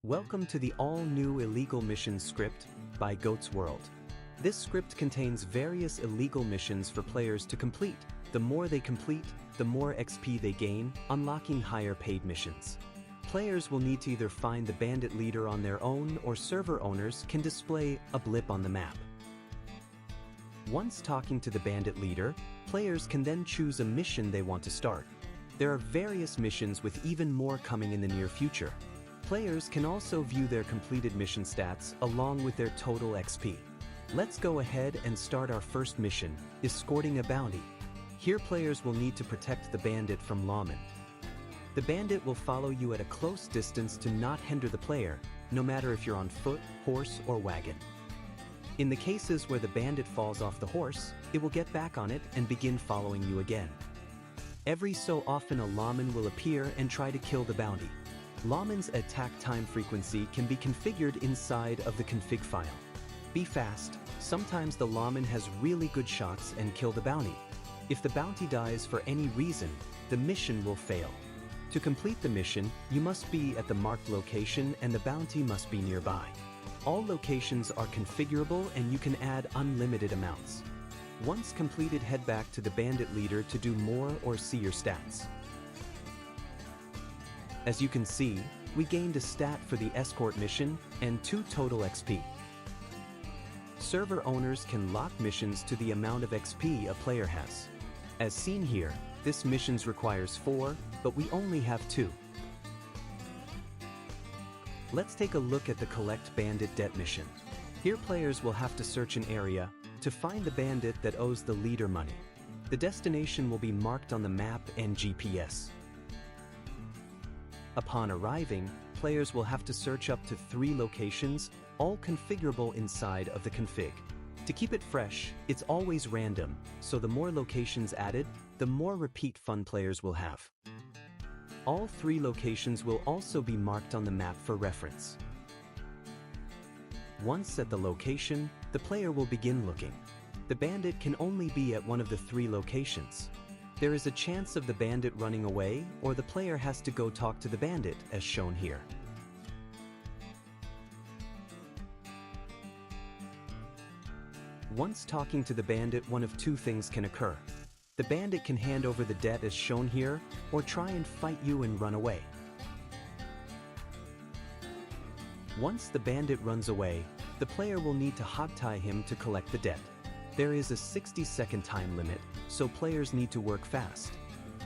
Welcome to the all-new illegal missions script by Goat's World. This script contains various illegal missions for players to complete. The more they complete, the more XP they gain, unlocking higher paid missions. Players will need to either find the bandit leader on their own, or server owners can display a blip on the map. Once talking to the bandit leader, players can then choose a mission they want to start. There are various missions with even more coming in the near future. Players can also view their completed mission stats along with their total XP. Let's go ahead and start our first mission, escorting a bounty. Here players will need to protect the bandit from lawmen. The bandit will follow you at a close distance to not hinder the player, no matter if you're on foot, horse, or wagon. In the cases where the bandit falls off the horse, it will get back on it and begin following you again. Every so often a lawman will appear and try to kill the bounty. Lawman's attack time frequency can be configured inside of the config file. Be fast, sometimes the lawman has really good shots and kill the bounty. If the bounty dies for any reason, the mission will fail. To complete the mission, you must be at the marked location and the bounty must be nearby. All locations are configurable and you can add unlimited amounts. Once completed, head back to the bandit leader to do more or see your stats. As you can see, we gained a stat for the escort mission and 2 total XP. Server owners can lock missions to the amount of XP a player has. As seen here, this mission requires 4, but we only have 2. Let's take a look at the Collect Bandit Debt mission. Here players will have to search an area to find the bandit that owes the leader money. The destination will be marked on the map and GPS. Upon arriving, players will have to search up to 3 locations, all configurable inside of the config. To keep it fresh, it's always random, so the more locations added, the more repeat fun players will have. All 3 locations will also be marked on the map for reference. Once at the location, the player will begin looking. The bandit can only be at one of the 3 locations. There is a chance of the bandit running away, or the player has to go talk to the bandit, as shown here. Once talking to the bandit, one of 2 things can occur. The bandit can hand over the debt as shown here, or try and fight you and run away. Once the bandit runs away, the player will need to hogtie him to collect the debt. There is a 60-second time limit, so players need to work fast.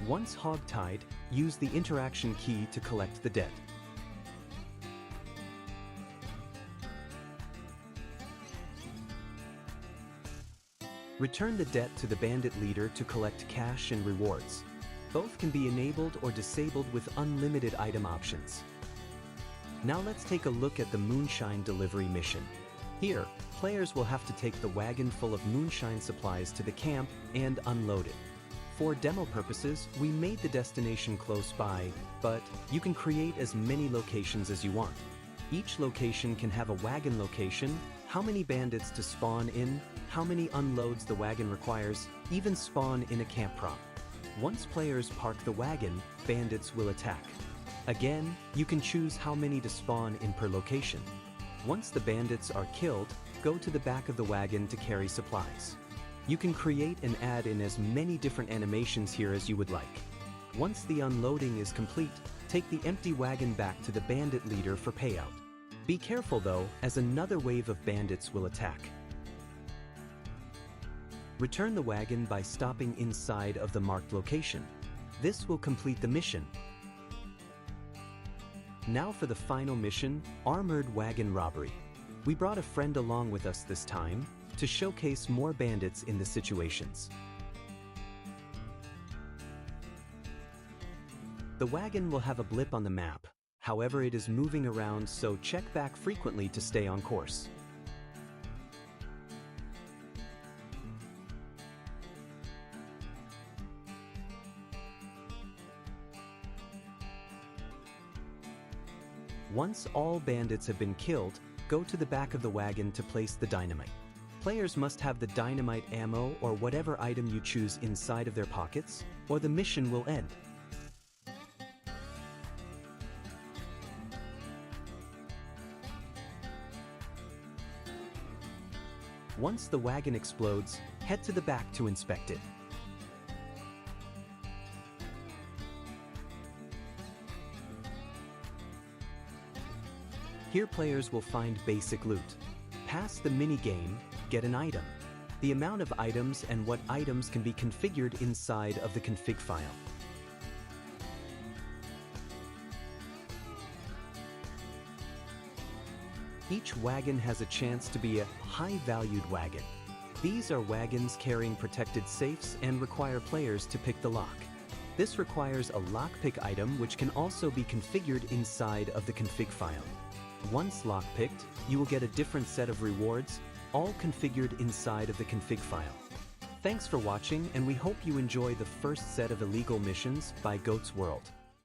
Once hogtied, use the interaction key to collect the debt. Return the debt to the bandit leader to collect cash and rewards. Both can be enabled or disabled with unlimited item options. Now let's take a look at the Moonshine delivery mission. Here, players will have to take the wagon full of Moonshine supplies to the camp and unload it. For demo purposes, we made the destination close by, but you can create as many locations as you want. Each location can have a wagon location, how many bandits to spawn in, how many unloads the wagon requires, even spawn in a camp prop. Once players park the wagon, bandits will attack. Again, you can choose how many to spawn in per location. Once the bandits are killed, go to the back of the wagon to carry supplies. You can create and add in as many different animations here as you would like. Once the unloading is complete, take the empty wagon back to the bandit leader for payout. Be careful though, as another wave of bandits will attack. Return the wagon by stopping inside of the marked location. This will complete the mission. Now for the final mission, Armored Wagon Robbery. We brought a friend along with us this time to showcase more bandits in the situations. The wagon will have a blip on the map, however it is moving around, so check back frequently to stay on course. Once all bandits have been killed, go to the back of the wagon to place the dynamite. Players must have the dynamite ammo or whatever item you choose inside of their pockets, or the mission will end. Once the wagon explodes, head to the back to inspect it. Here players will find basic loot. Pass the mini-game, get an item. The amount of items and what items can be configured inside of the config file. Each wagon has a chance to be a high-valued wagon. These are wagons carrying protected safes and require players to pick the lock. This requires a lockpick item which can also be configured inside of the config file. Once lockpicked, you will get a different set of rewards, all configured inside of the config file. Thanks for watching, and we hope you enjoy the first set of illegal missions by Goat's World.